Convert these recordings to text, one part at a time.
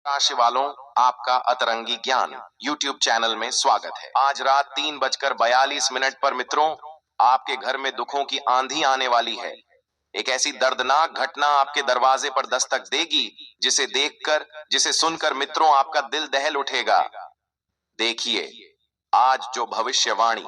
राशि वालों, आपका अतरंगी ज्ञान YouTube चैनल में स्वागत है। आज रात 3:42 पर मित्रों, आपके घर में दुखों की आंधी आने वाली है। एक ऐसी दर्दनाक घटना आपके दरवाजे पर दस्तक देगी, जिसे देखकर, जिसे सुनकर मित्रों आपका दिल दहल उठेगा। देखिए, आज जो भविष्यवाणी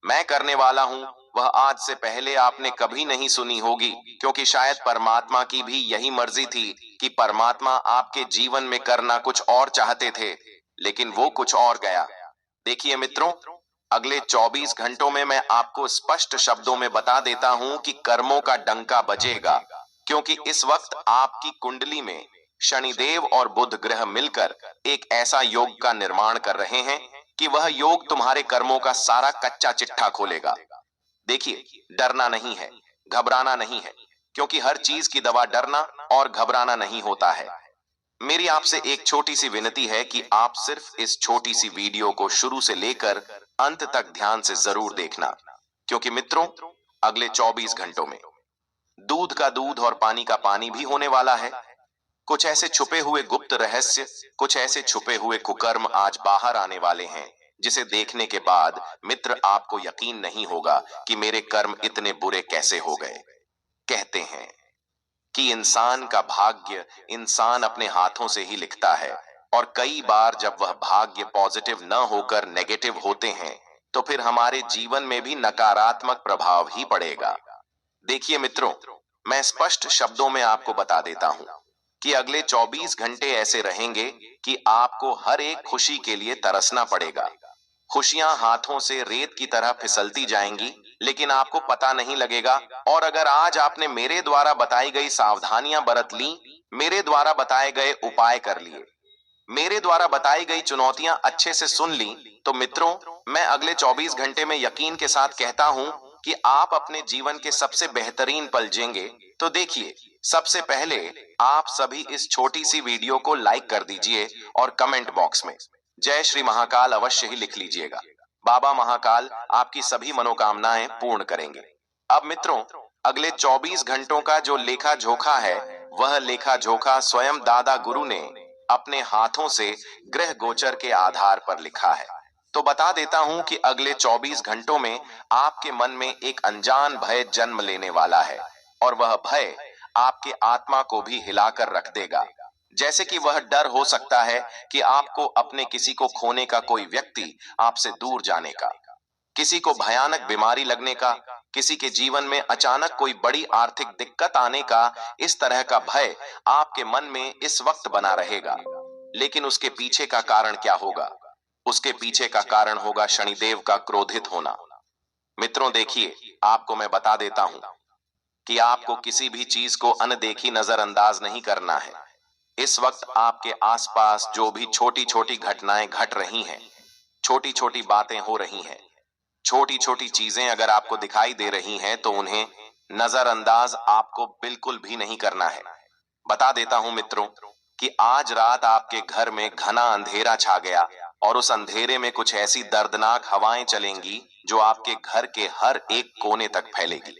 मैं करने वाला हूं, वह आज से पहले आपने कभी नहीं सुनी होगी, क्योंकि शायद परमात्मा की भी यही मर्जी थी कि परमात्मा आपके जीवन में करना कुछ और चाहते थे, लेकिन वो कुछ और गया। देखिए मित्रों, अगले 24 घंटों में मैं आपको स्पष्ट शब्दों में बता देता हूं कि कर्मों का डंका बजेगा, क्योंकि इस वक्त आपकी कुंडली में शनिदेव और बुध ग्रह मिलकर एक ऐसा योग का निर्माण कर रहे हैं कि वह योग तुम्हारे कर्मों का सारा कच्चा चिट्ठा खोलेगा। देखिए, डरना नहीं है, घबराना नहीं है, क्योंकि हर चीज की दवा डरना और घबराना नहीं होता है। मेरी आपसे एक छोटी सी विनती है कि आप सिर्फ इस छोटी सी वीडियो को शुरू से लेकर अंत तक ध्यान से जरूर देखना, क्योंकि मित्रों, अगले 24 घंटों में दूध का दूध और पानी का पानी भी होने वाला है। कुछ ऐसे छुपे हुए गुप्त रहस्य, कुछ ऐसे छुपे हुए कुकर्म आज बाहर आने वाले हैं, जिसे देखने के बाद मित्र आपको यकीन नहीं होगा कि मेरे कर्म इतने बुरे कैसे हो गए। कहते हैं कि इंसान का भाग्य इंसान अपने हाथों से ही लिखता है, और कई बार जब वह भाग्य पॉजिटिव न होकर नेगेटिव होते हैं, तो फिर हमारे जीवन में भी नकारात्मक प्रभाव ही पड़ेगा। देखिए मित्रों, मैं स्पष्ट शब्दों में आपको बता देता हूं कि अगले 24 घंटे ऐसे रहेंगे कि आपको हर एक खुशी के लिए तरसना पड़ेगा। खुशियां हाथों से रेत की तरह फिसलती जाएंगी, लेकिन आपको पता नहीं लगेगा। और अगर आज आपने मेरे द्वारा बताई गई सावधानियां बरत ली, मेरे द्वारा बताए गए उपाय कर लिए, मेरे द्वारा बताई गई चुनौतियां अच्छे से सुन ली, तो मित्रों, मैं अगले 24 घंटे में यकीन के साथ कहता हूं कि आप अपने जीवन के सबसे बेहतरीन पल जिएंगे। तो देखिए, सबसे पहले आप सभी इस छोटी सी वीडियो को लाइक कर दीजिए और कमेंट बॉक्स में जय श्री महाकाल अवश्य ही लिख लीजिएगा। बाबा महाकाल आपकी सभी मनोकामनाएं पूर्ण करेंगे। अब मित्रों, अगले 24 घंटों का जो लेखा जोखा है, वह लेखा जोखा स्वयं दादा गुरु ने अपने हाथों से ग्रह गोचर के आधार पर लिखा है। तो बता देता हूं कि अगले 24 घंटों में आपके मन में एक अनजान भय जन्म लेने वाला है, और वह भय आपके आत्मा को भी हिलाकर रख देगा। जैसे कि वह डर हो सकता है कि आपको अपने किसी को खोने का, कोई व्यक्ति आपसे दूर जाने का, किसी को भयानक बीमारी लगने का, किसी के जीवन में अचानक कोई बड़ी आर्थिक दिक्कत आने का। इस तरह का भय आपके मन में इस वक्त बना रहेगा। लेकिन उसके पीछे का कारण क्या होगा? उसके पीछे का कारण होगा शनिदेव का क्रोधित होना। मित्रों देखिए, आपको मैं बता देता हूं कि आपको किसी भी चीज को अनदेखी नजरअंदाज नहीं करना है। इस वक्त आपके आसपास जो भी छोटी छोटी घटनाएं घट रही हैं, छोटी छोटी बातें हो रही हैं, छोटी छोटी चीजें अगर आपको दिखाई दे रही हैं, तो उन्हें नजरअंदाज आपको बिल्कुल भी नहीं करना है। बता देता हूं मित्रों कि आज रात आपके घर में घना अंधेरा छा गया, और उस अंधेरे में कुछ ऐसी दर्दनाक हवाएं चलेंगी जो आपके घर के हर एक कोने तक फैलेगी।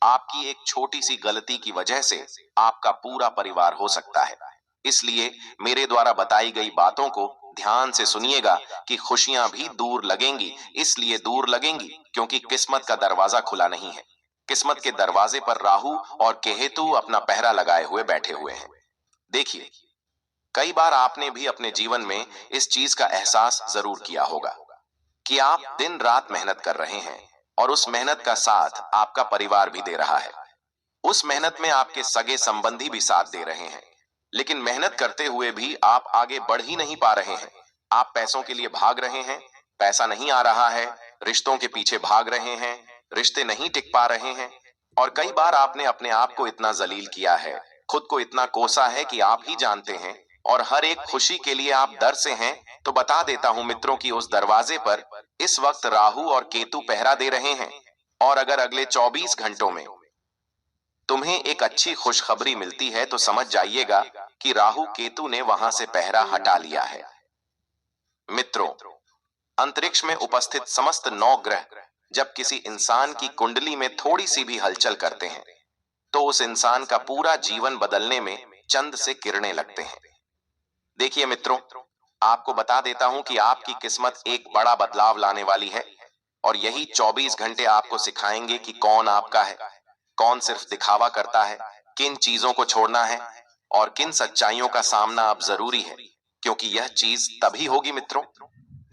आपकी एक छोटी सी गलती की वजह से आपका पूरा परिवार हो सकता है। इसलिए मेरे द्वारा बताई गई बातों को ध्यान से सुनिएगा कि खुशियां भी दूर लगेंगी। इसलिए दूर लगेंगी क्योंकि किस्मत का दरवाजा खुला नहीं है। किस्मत के दरवाजे पर राहु और केतु अपना पहरा लगाए हुए बैठे हुए हैं। देखिए, कई बार आपने भी अपने जीवन में इस चीज का एहसास जरूर किया होगा कि आप दिन रात मेहनत कर रहे हैं, और उस मेहनत का साथ आपका परिवार भी दे रहा है। उस मेहनत में आपके सगे संबंधी भी साथ दे रहे हैं, लेकिन मेहनत करते हुए भी आप आगे बढ़ ही नहीं पा रहे हैं। आप पैसों के लिए भाग रहे हैं, पैसा नहीं आ रहा है, रिश्तों के पीछे भाग रहे हैं, रिश्ते नहीं टिक पा रहे हैं। और कई बार आपने अपने आप को इतना जलील किया है, खुद को इतना कोसा है कि आप ही जानते हैं, और हर एक खुशी के लिए आप डर से हैं। तो बता देता हूं मित्रों कि उस दरवाजे पर इस वक्त राहु और केतु पहरा दे रहे हैं, और अगर अगले 24 घंटों में तुम्हें एक अच्छी खुशखबरी मिलती है, तो समझ जाइएगा कि राहु केतु ने वहां से पहरा हटा लिया है। मित्रों, अंतरिक्ष में उपस्थित समस्त 9 ग्रह जब किसी इंसान की कुंडली में थोड़ी सी भी हलचल करते हैं, तो उस इंसान का पूरा जीवन बदलने में चंद से किरणें लगते हैं। देखिए मित्रों, आपको बता देता हूं कि आपकी किस्मत एक बड़ा बदलाव लाने वाली है और यही 24 घंटे आपको सिखाएंगे कि कौन आपका है, कौन सिर्फ दिखावा करता है, किन चीजों को छोड़ना है और किन सच्चाइयों का सामना अब जरूरी है। क्योंकि यह चीज तभी होगी मित्रों,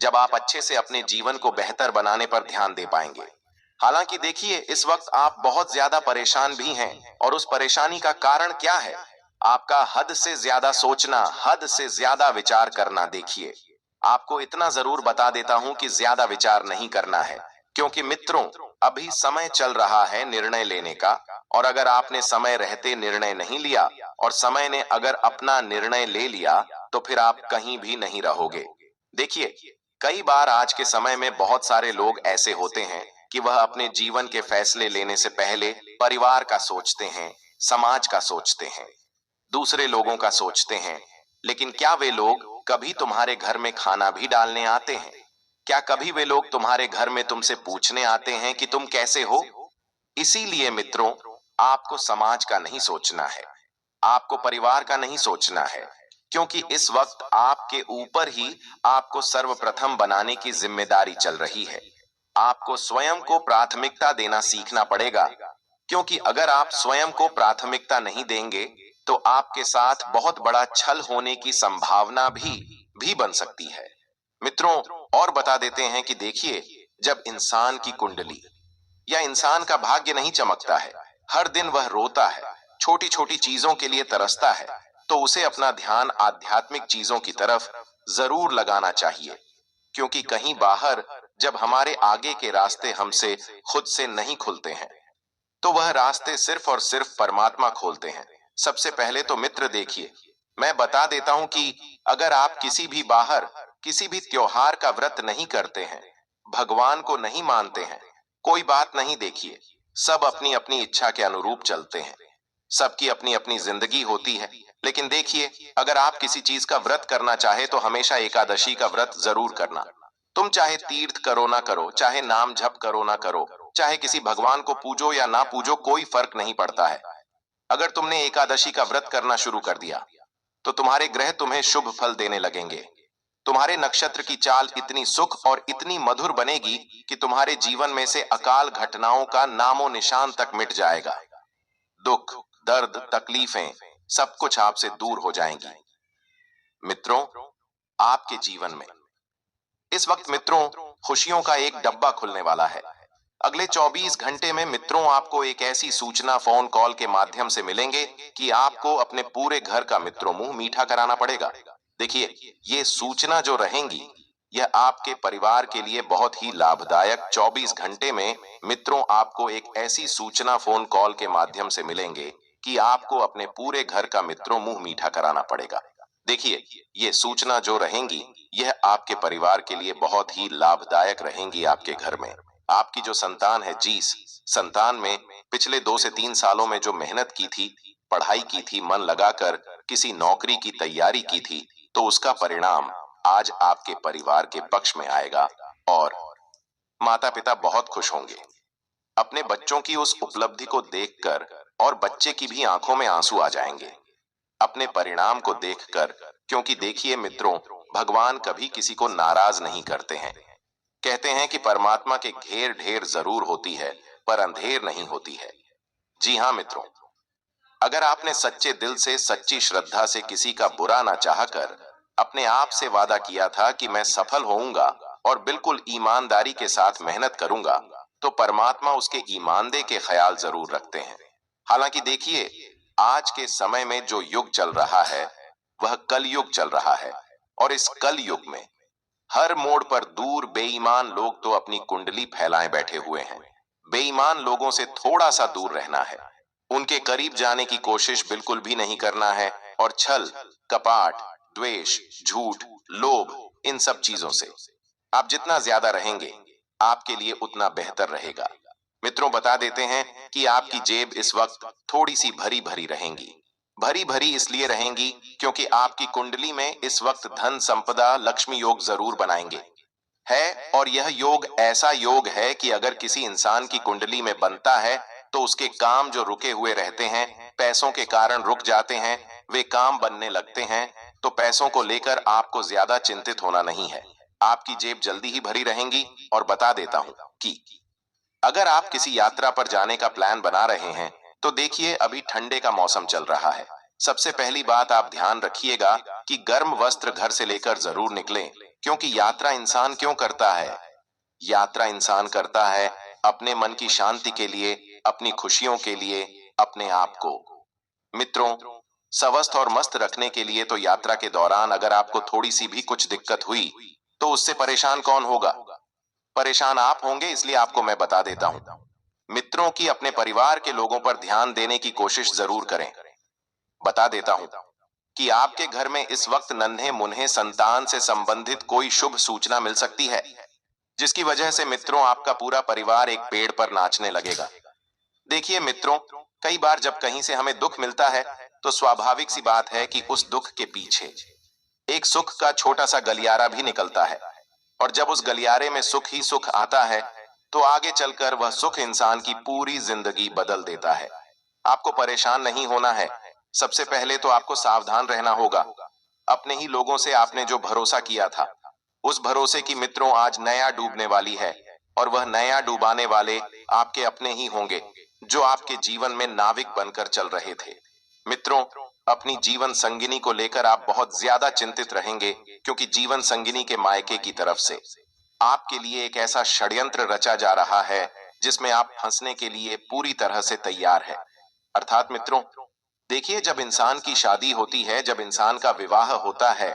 जब आप अच्छे से अपने जीवन को बेहतर बनाने पर ध्यान दे पाएंगे। हालांकि देखिए, इस वक्त आप बहुत ज्यादा परेशान भी हैं और उस परेशानी का कारण क्या है? आपका हद से ज्यादा सोचना, हद से ज्यादा विचार करना। देखिए, आपको इतना जरूर बता देता हूं कि ज्यादा विचार नहीं करना है, क्योंकि मित्रों, अभी समय चल रहा है निर्णय लेने का। और अगर आपने समय रहते निर्णय नहीं लिया और समय ने अगर अपना निर्णय ले लिया, तो फिर आप कहीं भी नहीं रहोगे। देखिए, कई बार आज के समय में बहुत सारे लोग ऐसे होते हैं कि वह अपने जीवन के फैसले लेने से पहले परिवार का सोचते हैं, समाज का सोचते हैं, दूसरे लोगों का सोचते हैं। लेकिन क्या वे लोग कभी तुम्हारे घर में खाना भी डालने आते हैं? क्या कभी वे लोग तुम्हारे घर में तुमसे पूछने आते हैं कि तुम कैसे हो? इसीलिए मित्रों, आपको समाज का नहीं सोचना है, आपको परिवार का नहीं सोचना है, क्योंकि इस वक्त आपके ऊपर ही आपको सर्वप्रथम बनाने की जिम्मेदारी चल रही है। आपको स्वयं को प्राथमिकता देना सीखना पड़ेगा, क्योंकि अगर आप स्वयं को प्राथमिकता नहीं देंगे तो आपके साथ बहुत बड़ा छल होने की संभावना भी बन सकती है। मित्रों, और बता देते हैं कि देखिए, जब इंसान की कुंडली या इंसान का भाग्य नहीं चमकता है, हर दिन वह रोता है, छोटी छोटी चीजों के लिए तरसता है, तो उसे अपना ध्यान आध्यात्मिक चीजों की तरफ जरूर लगाना चाहिए। क्योंकि कहीं बाहर जब हमारे आगे के रास्ते हमसे खुद से नहीं खुलते हैं, तो वह रास्ते सिर्फ और सिर्फ परमात्मा खोलते हैं। सबसे पहले तो मित्र देखिए, मैं बता देता हूं कि अगर आप किसी भी बाहर किसी भी त्योहार का व्रत नहीं करते हैं, भगवान को नहीं मानते हैं, कोई बात नहीं। देखिए, सब अपनी अपनी इच्छा के अनुरूप चलते हैं, सबकी अपनी अपनी जिंदगी होती है। लेकिन देखिए, अगर आप किसी चीज का व्रत करना चाहे तो हमेशा एकादशी का व्रत जरूर करना। तुम चाहे तीर्थ करो ना करो, चाहे नाम जप करो ना करो, चाहे किसी भगवान को पूजो या ना पूजो, कोई फर्क नहीं पड़ता है। अगर तुमने एकादशी का व्रत करना शुरू कर दिया तो तुम्हारे ग्रह तुम्हें शुभ फल देने लगेंगे। तुम्हारे नक्षत्र की चाल इतनी सुख और इतनी मधुर बनेगी कि तुम्हारे जीवन में से अकाल घटनाओं का नामो निशान तक मिट जाएगा। दुख, दर्द, तकलीफें सब कुछ आपसे दूर हो जाएंगी। मित्रों, आपके जीवन में इस वक्त मित्रों खुशियों का एक डब्बा खुलने वाला है। अगले 24 घंटे में मित्रों आपको एक ऐसी सूचना फोन कॉल के माध्यम से मिलेंगे कि आपको अपने पूरे घर का मित्रों मुंह मीठा कराना पड़ेगा। देखिए, ये सूचना जो रहेंगी, यह आपके परिवार के लिए बहुत ही लाभदायक 24 घंटे में मित्रों आपको एक ऐसी सूचना फोन कॉल के माध्यम से मिलेंगे कि आपको अपने पूरे घर का मित्रों मुंह मीठा कराना पड़ेगा। देखिए, ये सूचना जो रहेंगी, यह आपके परिवार के लिए बहुत ही लाभदायक रहेंगी। आपके घर में आपकी जो संतान है, जिस संतान में पिछले 2 से 3 सालों में जो मेहनत की थी, पढ़ाई की थी, मन लगाकर किसी नौकरी की तैयारी की थी, तो उसका परिणाम आज आपके परिवार के पक्ष में आएगा और माता पिता बहुत खुश होंगे अपने बच्चों की उस उपलब्धि को देखकर, और बच्चे की भी आंखों में आंसू आ जाएंगे अपने परिणाम को देखकर। क्योंकि देखिए मित्रों, भगवान कभी किसी को नाराज नहीं करते हैं। कहते हैं कि परमात्मा के घेर ढेर जरूर होती है, पर अंधेर नहीं होती है। जी हाँ मित्रों, अगर आपने सच्चे दिल से, सच्ची श्रद्धा से किसी का बुरा ना चाहकर अपने आप से वादा किया था कि मैं सफल होऊंगा और बिल्कुल ईमानदारी के साथ मेहनत करूंगा, तो परमात्मा उसके ईमानदारी के ख्याल जरूर रखते हैं। हालांकि देखिए, आज के समय में जो युग चल रहा है वह कल युग चल रहा है, और इस कल युग में हर मोड़ पर दूर बेईमान लोग तो अपनी कुंडली फैलाए बैठे हुए हैं। बेईमान लोगों से थोड़ा सा दूर रहना है, उनके करीब जाने की कोशिश बिल्कुल भी नहीं करना है। और छल, कपाट, द्वेष, झूठ, लोभ, इन सब चीजों से आप जितना ज्यादा रहेंगे, आपके लिए उतना बेहतर रहेगा। मित्रों, बता देते हैं कि आपकी जेब इस वक्त थोड़ी सी भरी भरी रहेंगी। भरी भरी इसलिए रहेंगी क्योंकि आपकी कुंडली में इस वक्त धन, संपदा, लक्ष्मी योग जरूर बनाएंगे है। और यह योग ऐसा योग है कि अगर किसी इंसान की कुंडली में बनता है तो उसके काम जो रुके हुए रहते हैं, पैसों के कारण रुक जाते हैं, वे काम बनने लगते हैं। तो पैसों को लेकर आपको ज्यादा चिंतित होना नहीं है। आपकी जेब जल्दी ही भरी रहेंगी। और बता देता हूं कि अगर आप किसी यात्रा पर जाने का प्लान बना रहे हैं, तो देखिए अभी ठंडे का मौसम चल रहा है। सबसे पहली बात आप ध्यान रखिएगा कि गर्म वस्त्र घर से लेकर जरूर निकलें, क्योंकि यात्रा इंसान क्यों करता है? यात्रा इंसान करता है अपने मन की शांति के लिए, अपनी खुशियों के लिए, अपने आप को मित्रों स्वस्थ और मस्त रखने के लिए। तो यात्रा के दौरान अगर आपको थोड़ी सी भी कुछ दिक्कत हुई, तो उससे परेशान कौन होगा? परेशान आप होंगे। इसलिए आपको मैं बता देता हूं मित्रों की अपने परिवार के लोगों पर ध्यान देने की कोशिश जरूर करें। बता देता हूं कि आपके घर में इस वक्त नन्हे मुन्ने संतान से संबंधित कोई शुभ सूचना मिल सकती है, जिसकी वजह से मित्रों आपका पूरा परिवार एक पेड़ पर नाचने लगेगा। देखिए मित्रों, कई बार जब कहीं से हमें दुख मिलता है, तो स्वाभाविक सी बात है कि उस दुख के पीछे एक सुख का छोटा सा गलियारा भी निकलता है। और जब उस गलियारे में सुख ही सुख आता है, तो आगे चलकर वह सुख इंसान की पूरी जिंदगी बदल देता है। आपको परेशान नहीं होना है। सबसे पहले तो आपको सावधान रहना होगा। अपने ही लोगों से आपने जो भरोसा किया था, उस भरोसे की मित्रों आज नया डूबने वाली है। और वह नया डूबाने वाले आपके अपने ही होंगे, जो आपके जीवन में नाविक बनकर चल रहे थे। मित्रों, अपनी जीवन संगिनी को लेकर आप बहुत ज्यादा चिंतित रहेंगे, क्योंकि जीवन संगिनी के मायके की तरफ से आपके लिए एक ऐसा षड्यंत्र रचा जा रहा है, जिसमें आप फंसने के लिए पूरी तरह से तैयार है। अर्थात मित्रों, देखिए जब इंसान की शादी होती है, जब इंसान का विवाह होता है,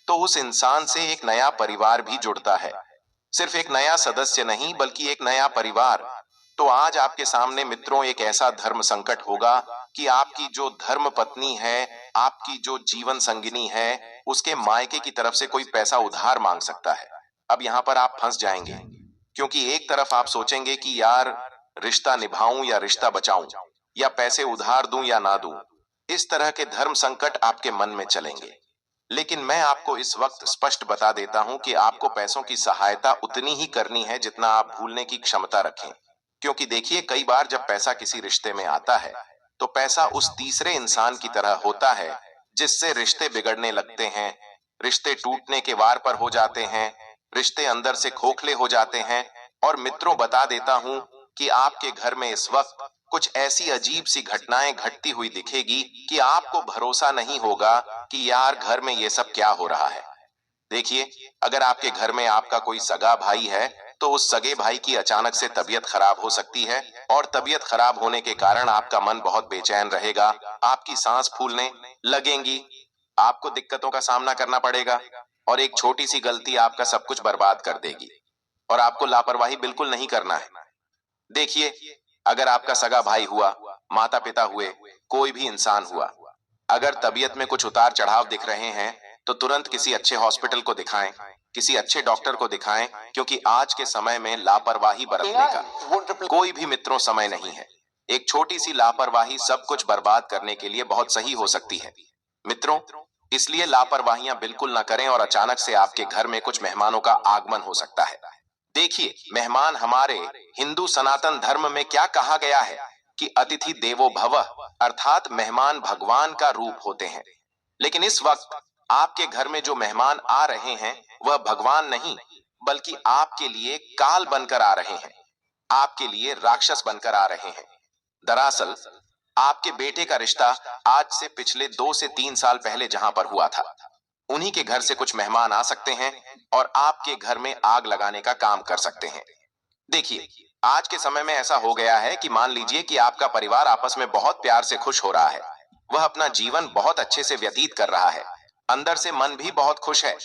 तो उस इंसान से एक नया परिवार भी जुड़ता है। सिर्फ एक नया सदस्य नहीं, बल्कि एक नया परिवार। तो आज आपके सामने मित्रों एक ऐसा धर्म संकट होगा कि आपकी जो धर्म पत्नी है, आपकी जो जीवन संगिनी है, उसके मायके की तरफ से कोई पैसा उधार मांग सकता है। अब यहाँ पर आप फंस जाएंगे, क्योंकि एक तरफ आप सोचेंगे कि यार रिश्ता निभाऊं या रिश्ता बचाऊं, या पैसे उधार दूं या ना दूं। इस तरह के धर्म संकट आपके मन में चलेंगे। लेकिन मैं आपको इस वक्त स्पष्ट बता देता हूं कि आपको पैसों की सहायता उतनी ही करनी है जितना आप भूलने की क्षमता रखें। क्योंकि देखिए कई बार जब पैसा किसी रिश्ते में आता है, तो पैसा उस तीसरे इंसान की तरह होता है, जिससे रिश्ते बिगड़ने लगते हैं, रिश्ते टूटने के वार पर हो जाते हैं, रिश्ते अंदर से खोखले हो जाते हैं। और मित्रों बता देता हूं कि आपके घर में इस वक्त कुछ ऐसी अजीब सी घटनाएं घटती हुई दिखेगी कि आपको भरोसा नहीं होगा कि यार घर में ये सब क्या हो रहा है। देखिए, अगर आपके घर में आपका कोई सगा भाई है, तो उस सगे भाई की अचानक से तबीयत खराब हो सकती है। और तबीयत खराब होने के कारण आपका मन बहुत बेचैन रहेगा, आपकी सांस फूलने लगेंगी, आपको दिक्कतों का सामना करना पड़ेगा, और एक छोटी सी गलती आपका सब कुछ बर्बाद कर देगी। और आपको लापरवाही बिल्कुल नहीं करना है। देखिए, अगर आपका सगा भाई हुआ, माता पिता हुए, कोई भी इंसान हुआ, अगर तबीयत में कुछ उतार चढ़ाव दिख रहे हैं, तो तुरंत किसी अच्छे हॉस्पिटल को दिखाएं, किसी अच्छे डॉक्टर को दिखाएं, क्योंकि आज के समय में लापरवाही बरतने का कोई भी मित्रों समय नहीं है। एक छोटी सी लापरवाही सब कुछ बर्बाद करने के लिए बहुत सही हो सकती है। मित्रों, इसलिए लापरवाहियां बिल्कुल ना करें, और अचानक से आपके घर में कुछ मेहमानों का आगमन हो सकता है। देखिए, मेहमान हमारे हिंदू सनातन धर्म में क्या कहा गया है कि अतिथि देवो भवः, अर्थात मेहमान भगवान का रूप होते हैं। लेकिन इस वक्त आपके घर में जो मेहमान आ रहे हैं, वह भगवान नहीं, बल्कि आपके लिए काल बनकर आ रहे हैं, आपके लिए राक्षस बनकर आ रहे हैं। दरअसल आपके बेटे का रिश्ता आज से पिछले 2 से 3 साल पहले जहां पर हुआ था, उन्हीं के घर से कुछ मेहमान आ सकते हैं और आपके घर में आग लगाने का काम कर सकते हैं। देखिए, आज के समय में ऐसा हो गया है कि मान लीजिए कि आपका परिवार आपस में बहुत प्यार से खुश हो रहा है, वह अपना जीवन बहुत अच्छे से व्यतीत कर रहा है, अंदर से मन भी बहुत खुश है।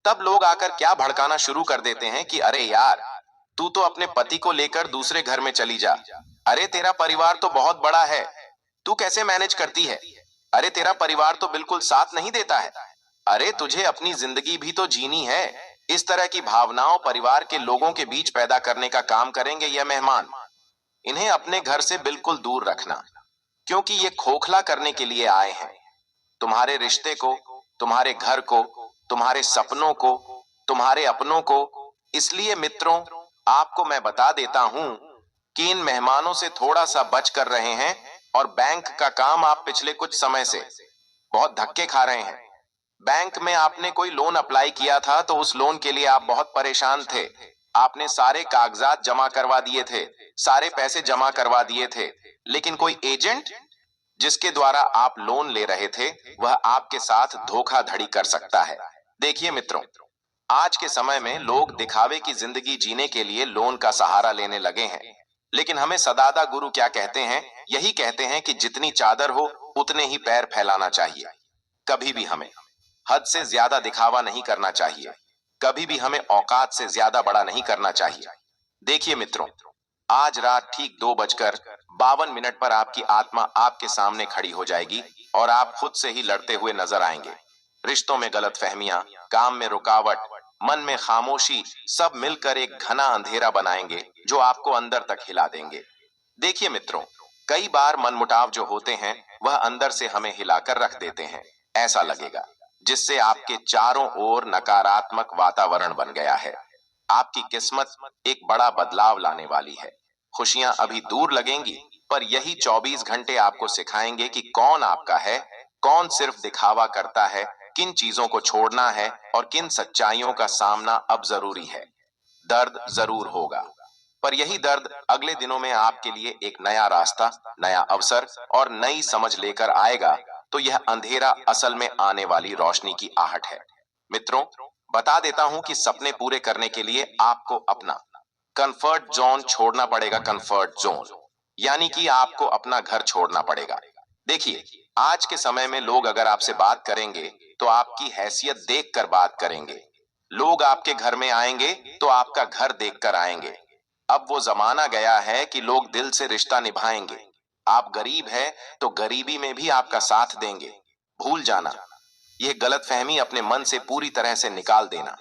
तब लोग आकर क्या भड़काना शुरू कर देते हैं कि अरे यार, तू तो अपने पति को लेकर दूसरे घर में चली जा। अरे तेरा परिवार तो बहुत बड़ा है, तू कैसे मैनेज करती है? अरे तेरा परिवार तो बिल्कुल साथ नहीं देता है। अरे तुझे अपनी जिंदगी भी तो जीनी है। इस तरह की भावनाओं परिवार के लोगों के बीच पैदा करने का काम करेंगे यह मेहमान। इन्हें अपने घर से बिल्कुल दूर रखना, क्योंकि ये खोखला करने के लिए आए हैं। तुम्हारे रिश्ते को, तुम्हारे घर को, तुम्हारे सपनों को, तुम्हारे अपनों को। इसलिए मित्रों, आपको मैं बता देता हूं कि इन मेहमानों से थोड़ा सा बच कर रहे हैं। और बैंक का काम आप पिछले कुछ समय से बहुत धक्के खा रहे हैं। बैंक में आपने कोई लोन अप्लाई किया था तो उस लोन के लिए आप बहुत परेशान थे। आपने सारे कागजात जमा करवा दिए थे, सारे पैसे जमा करवा दिए थे, लेकिन कोई एजेंट जिसके द्वारा आप लोन ले रहे थे, वह आपके साथ धोखाधड़ी कर सकता है। देखिए मित्रों, आज के समय में लोग दिखावे की जिंदगी जीने के लिए लोन का सहारा लेने लगे हैं। लेकिन हमें सदादा गुरु क्या कहते हैं? यही कहते हैं कि जितनी चादर हो उतने ही पैर फैलाना चाहिए। कभी भी हमें हद से ज्यादा दिखावा नहीं करना चाहिए। कभी भी हमें औकात से ज्यादा बड़ा नहीं करना चाहिए। देखिए मित्रों, आज रात ठीक 2:52 पर आपकी आत्मा आपके सामने खड़ी हो जाएगी और आप खुद से ही लड़ते हुए नजर आएंगे। रिश्तों में गलतफहमियां, काम में रुकावट, मन में खामोशी, सब मिलकर एक घना अंधेरा बनाएंगे जो आपको अंदर तक हिला देंगे। देखिए मित्रों, कई बार मनमुटाव जो होते हैं वह अंदर से हमें हिलाकर रख देते हैं। ऐसा लगेगा जिससे आपके चारों ओर नकारात्मक वातावरण बन गया है। आपकी किस्मत एक बड़ा बदलाव लाने वाली है। खुशियां अभी दूर लगेंगी, पर यही 24 घंटे आपको सिखाएंगे कि कौन आपका है, कौन सिर्फ दिखावा करता है, किन चीजों को छोड़ना है और किन सच्चाइयों का सामना अब जरूरी है। दर्द जरूर होगा, पर यही दर्द अगले दिनों में आपके लिए एक नया रास्ता, नया अवसर और नई समझ लेकर आएगा। तो यह अंधेरा असल में आने वाली रोशनी की आहट है। मित्रों, बता देता हूं कि सपने पूरे करने के लिए आपको अपना कंफर्ट जोन छोड़ना पड़ेगा। कंफर्ट जोन यानी कि आपको अपना घर छोड़ना पड़ेगा। देखिए, आज के समय में लोग अगर आपसे बात करेंगे तो आपकी हैसियत देखकर बात करेंगे। लोग आपके घर में आएंगे तो आपका घर देखकर आएंगे। अब वो जमाना गया है कि लोग दिल से रिश्ता निभाएंगे। आप गरीब हैं तो गरीबी में भी आपका साथ देंगे। भूल जाना, यह गलतफहमी अपने मन से पूरी तरह से निकाल देना।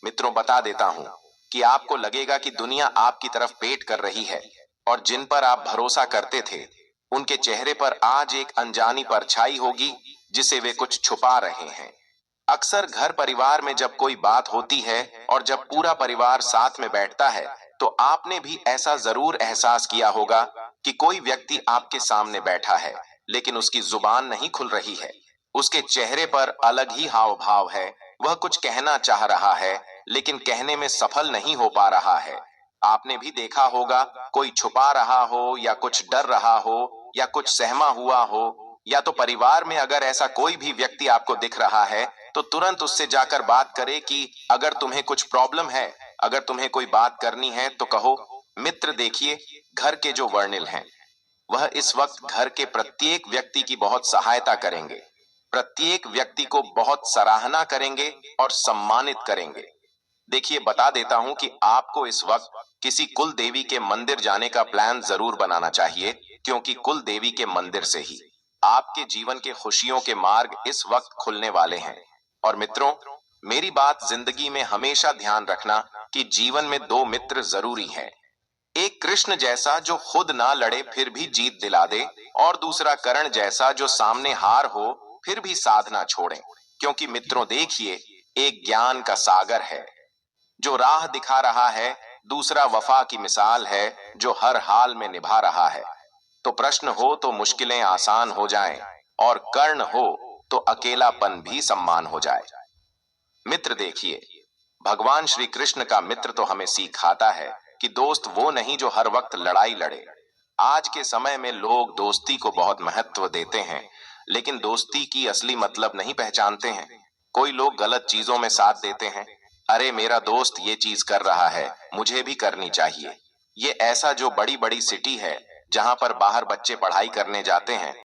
मित्रों, बता देता हूं कि आपको लगेगा कि दुनिया आपकी तरफ पेट कर रही है और जिन पर आप भरोसा करते थे उनके चेहरे पर आज एक अनजानी परछाई होगी जिसे वे कुछ छुपा रहे हैं। अक्सर घर परिवार में जब कोई बात होती है और जब पूरा परिवार साथ में बैठता है तो आपने भी ऐसा जरूर एहसास किया होगा कि कोई व्यक्ति आपके सामने बैठा है लेकिन उसकी जुबान नहीं खुल रही है। उसके चेहरे पर अलग ही हाव भाव है। वह कुछ कहना चाह रहा है लेकिन कहने में सफल नहीं हो पा रहा है। आपने भी देखा होगा, कोई छुपा रहा हो या कुछ डर रहा हो या कुछ सहमा हुआ हो, या तो परिवार में अगर ऐसा कोई भी व्यक्ति आपको दिख रहा है तो तुरंत उससे जाकर बात करें कि अगर तुम्हें कुछ प्रॉब्लम है, अगर तुम्हें कोई बात करनी है तो कहो। मित्र देखिए, घर के जो वर्णिल हैं वह इस वक्त घर के प्रत्येक व्यक्ति की बहुत सहायता करेंगे, प्रत्येक व्यक्ति को बहुत सराहना करेंगे और सम्मानित करेंगे। देखिए, बता देता हूं कि आपको इस वक्त किसी कुल देवी के मंदिर जाने का प्लान जरूर बनाना चाहिए, क्योंकि कुल देवी के मंदिर से ही आपके जीवन के खुशियों के मार्ग इस वक्त खुलने वाले हैं। और मित्रों, मेरी बात जिंदगी में हमेशा ध्यान रखना कि जीवन में दो मित्र जरूरी हैं। एक कृष्ण जैसा जो खुद ना लड़े फिर भी जीत दिला दे, और दूसरा कर्ण जैसा जो सामने हार हो फिर भी साध ना छोड़े। क्योंकि मित्रों देखिए, एक ज्ञान का सागर है जो राह दिखा रहा है, दूसरा वफा की मिसाल है जो हर हाल में निभा रहा है। तो प्रश्न हो तो मुश्किलें आसान हो जाएं, और कर्ण हो तो अकेलापन भी सम्मान हो जाए। मित्र देखिए, भगवान श्री कृष्ण का मित्र तो हमें सिखाता है कि दोस्त वो नहीं जो हर वक्त लड़ाई लड़े। आज के समय में लोग दोस्ती को बहुत महत्व देते हैं, लेकिन दोस्ती की असली मतलब नहीं पहचानते हैं। कोई लोग गलत चीजों में साथ देते हैं। अरे मेरा दोस्त ये चीज कर रहा है, मुझे भी करनी चाहिए। ये ऐसा जो बड़ी बड़ी सिटी है जहां पर बाहर बच्चे पढ़ाई करने जाते हैं